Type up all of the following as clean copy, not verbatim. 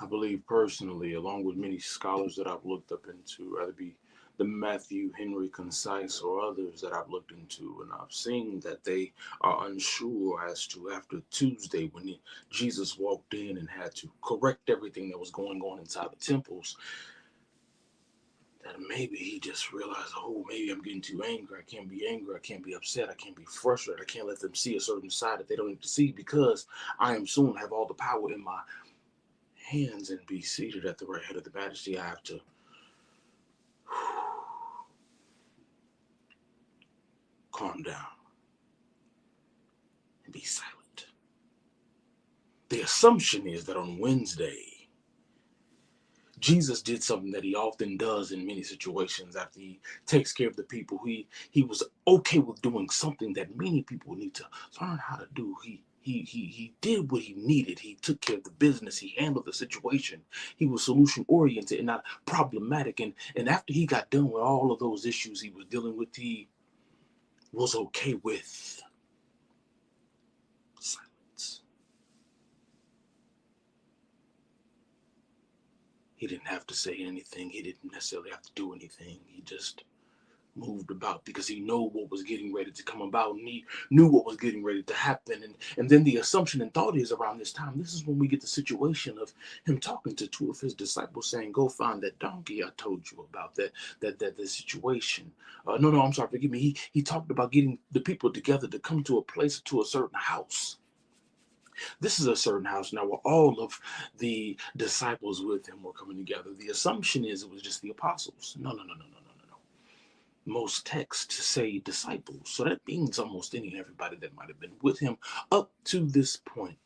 I believe personally, along with many scholars that I've looked up into, whether it be the Matthew Henry Concise or others that I've looked into, and I've seen that they are unsure as to after Tuesday when Jesus walked in and had to correct everything that was going on inside the temples, that maybe he just realized, oh, maybe I'm getting too angry. I can't be angry. I can't be upset. I can't be frustrated. I can't let them see a certain side that they don't need to see because I am soon have all the power in my hands and be seated at the right head of the majesty. I have to calm down and be silent. The assumption is that on Wednesday, Jesus did something that he often does in many situations after he takes care of the people. He was okay with doing something that many people need to learn how to do. He did what he needed. He took care of the business. He handled the situation. He was solution oriented and not problematic. And after he got done with all of those issues he was dealing with, he was okay with silence. He didn't have to say anything. He didn't necessarily have to do anything. He just moved about because he knew what was getting ready to come about and he knew what was getting ready to happen. And then the assumption and thought is around this time, this is when we get the situation of him talking to two of his disciples saying, go find that donkey I told you about, that the situation. No, I'm sorry, forgive me. He talked about getting the people together to come to a place, to a certain house. This is a certain house now where all of the disciples with him were coming together. The assumption is it was just the apostles. No. Most texts say disciples. So that means almost any and everybody that might have been with him up to this point.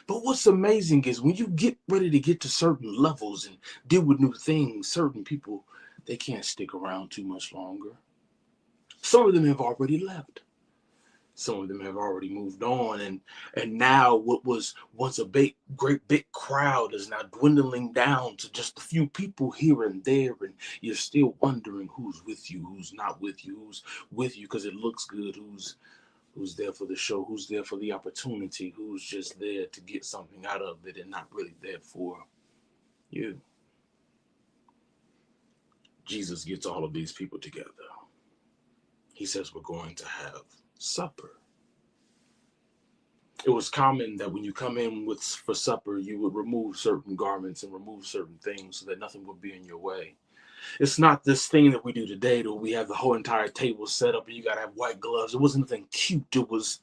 But what's amazing is when you get ready to get to certain levels and deal with new things, certain people, they can't stick around too much longer. Some of them have already left. Some of them have already moved on, and now what was once a great big crowd is now dwindling down to just a few people here and there, and you're still wondering who's with you, who's not with you, who's with you because it looks good, who's there for the show, who's there for the opportunity, who's just there to get something out of it and not really there for you. Jesus gets all of these people together. He says we're going to have supper. It was common that when you come in with for supper, you would remove certain garments and remove certain things so that nothing would be in your way. It's not this thing that we do today that we have the whole entire table set up and you gotta have white gloves. It wasn't anything cute. It was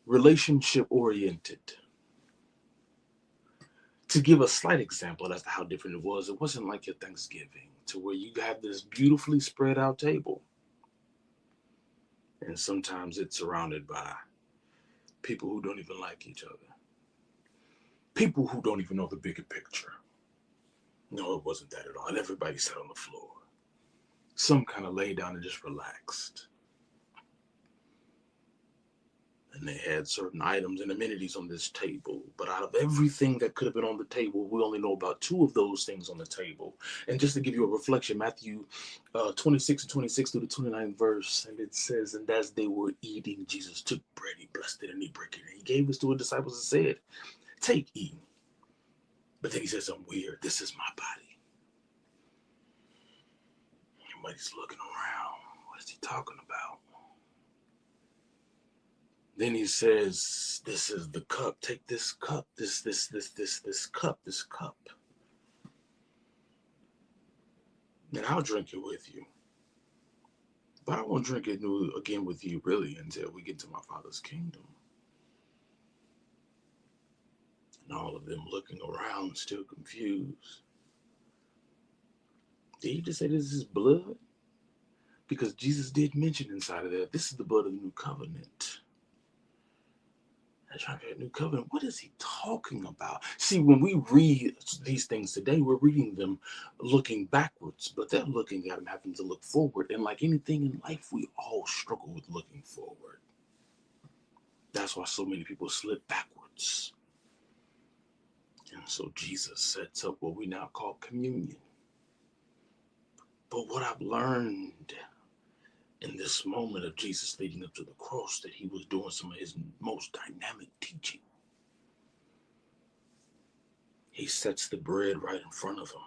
relationship oriented. To give a slight example as to how different it wasn't like your Thanksgiving to where you have this beautifully spread out table. And sometimes it's surrounded by people who don't even like each other. People who don't even know the bigger picture. No, it wasn't that at all. And everybody sat on the floor. Some kind of lay down and just relaxed. And they had certain items and amenities on this table. But out of everything that could have been on the table, we only know about two of those things on the table. And just to give you a reflection, Matthew 26 and 26 through the 29th verse, and it says, and as they were eating, Jesus took bread, he blessed it, and he broke it. And he gave this to his disciples and said, take, eat. But then he said something weird. This is my body. Everybody's looking around. What is he talking about? Then he says, this is the cup. Take this cup, this cup. And I'll drink it with you. But I won't drink it again with you, really, until we get to my Father's kingdom. And all of them looking around, still confused. Did he just say this is blood? Because Jesus did mention inside of that, this is the blood of the new covenant. Trying to get a new covenant. What is he talking about? See, when we read these things today, we're reading them looking backwards, but they're looking at them having to look forward. And like anything in life, we all struggle with looking forward. That's why so many people slip backwards. And so Jesus sets up what we now call communion. But what I've learned in this moment of Jesus leading up to the cross, that he was doing some of his most dynamic teaching. He sets the bread right in front of him.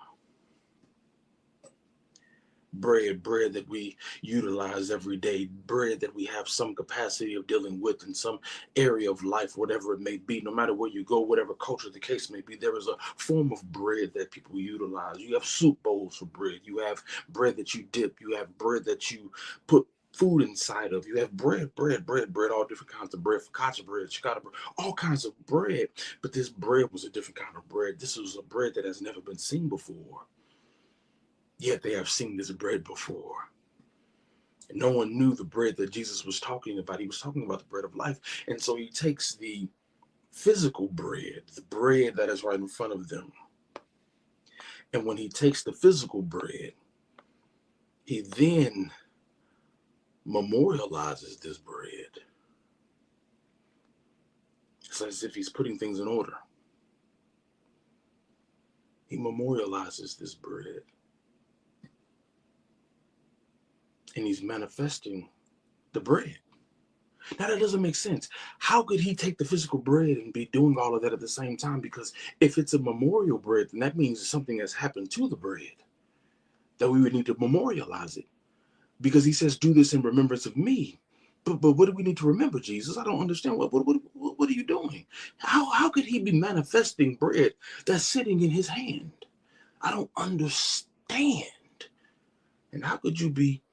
Bread that we utilize every day, bread that we have some capacity of dealing with in some area of life, whatever it may be, no matter where you go, whatever culture the case may be, there is a form of bread that people utilize. You have soup bowls for bread, you have bread that you dip, you have bread that you put food inside of, you have bread, all different kinds of bread, focaccia bread, ciabatta bread, all kinds of bread. But this bread was a different kind of bread. This was a bread that has never been seen before. Yet they have seen this bread before. And no one knew the bread that Jesus was talking about. He was talking about the bread of life. And so he takes the physical bread, the bread that is right in front of them. And when he takes the physical bread, he then memorializes this bread. It's as if he's putting things in order. He memorializes this bread. And he's manifesting the bread. Now that doesn't make sense. How could he take the physical bread and be doing all of that at the same time? Because if it's a memorial bread, then that means something has happened to the bread, that we would need to memorialize it. Because he says, do this in remembrance of me. But what do we need to remember, Jesus? I don't understand. What are you doing? How could he be manifesting bread that's sitting in his hand? I don't understand. And how could you be,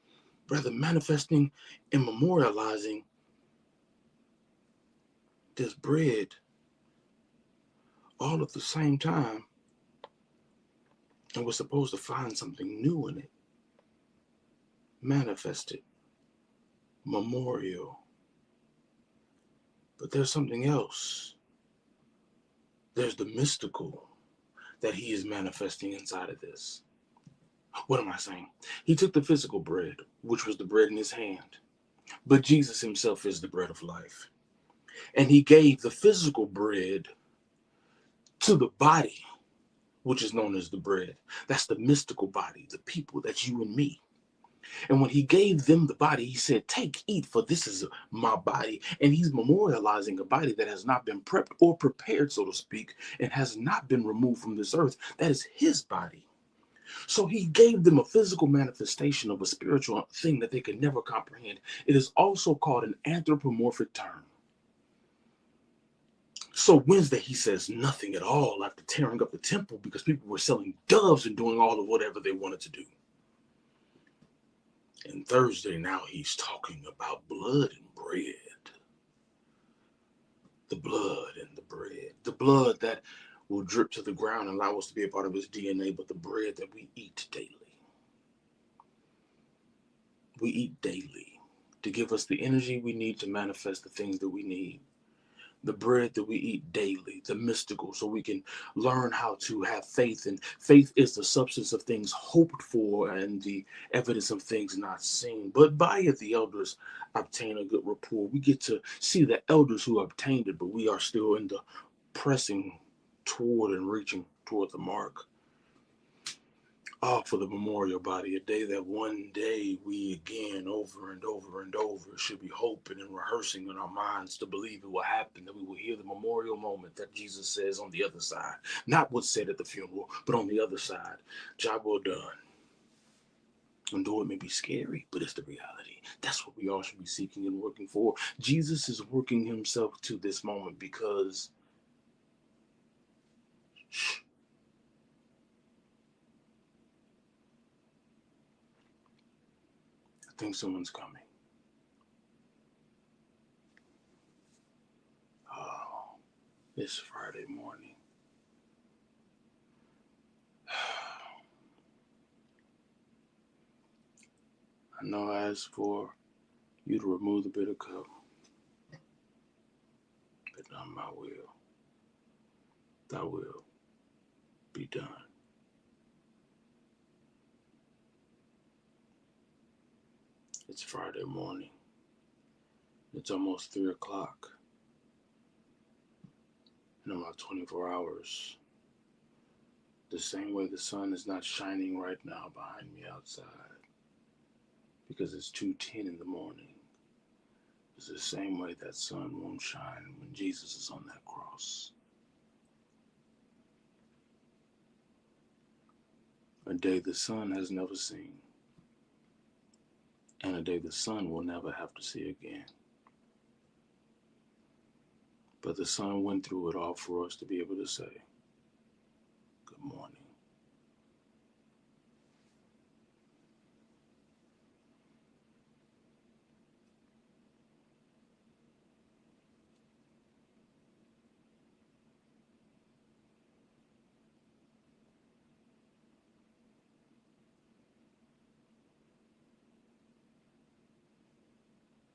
brother, manifesting and memorializing this bread all at the same time? And we're supposed to find something new in it. Manifested. Memorial. But there's something else. There's the mystical that he is manifesting inside of this. What am I saying? He took the physical bread, which was the bread in his hand. But Jesus himself is the bread of life. And he gave the physical bread to the body, which is known as the bread. That's the mystical body, the people, that's you and me. And when he gave them the body, he said, take, eat, for this is my body. And he's memorializing a body that has not been prepped or prepared, so to speak, and has not been removed from this earth. That is his body. So he gave them a physical manifestation of a spiritual thing that they could never comprehend. It is also called an anthropomorphic term. So Wednesday, he says nothing at all after tearing up the temple because people were selling doves and doing all of whatever they wanted to do. And Thursday, now he's talking about blood and bread. The blood and the bread. The blood that will drip to the ground and allow us to be a part of his DNA, but the bread that we eat daily. We eat daily to give us the energy we need to manifest the things that we need. The bread that we eat daily, the mystical, so we can learn how to have faith. And faith is the substance of things hoped for and the evidence of things not seen. But by it, the elders obtain a good rapport. We get to see the elders who obtained it, but we are still in the pressing toward and reaching toward the mark. For the memorial body, a day that one day we again, over and over and over, should be hoping and rehearsing in our minds to believe it will happen, that we will hear the memorial moment that Jesus says on the other side. Not what's said at the funeral, but on the other side. Job well done. And though it may be scary, but it's the reality. That's what we all should be seeking and working for. Jesus is working himself to this moment because I think someone's coming. Oh, it's Friday morning. I know I asked for you to remove the bitter cup, but not my will. Thy will be done. It's Friday morning. It's almost 3 o'clock. In about 24 hours, the same way the sun is not shining right now behind me outside, because it's 2:10 in the morning, it's the same way that sun won't shine when Jesus is on that cross. A day the sun has never seen, and a day the sun will never have to see again. But the sun went through it all for us to be able to say, good morning.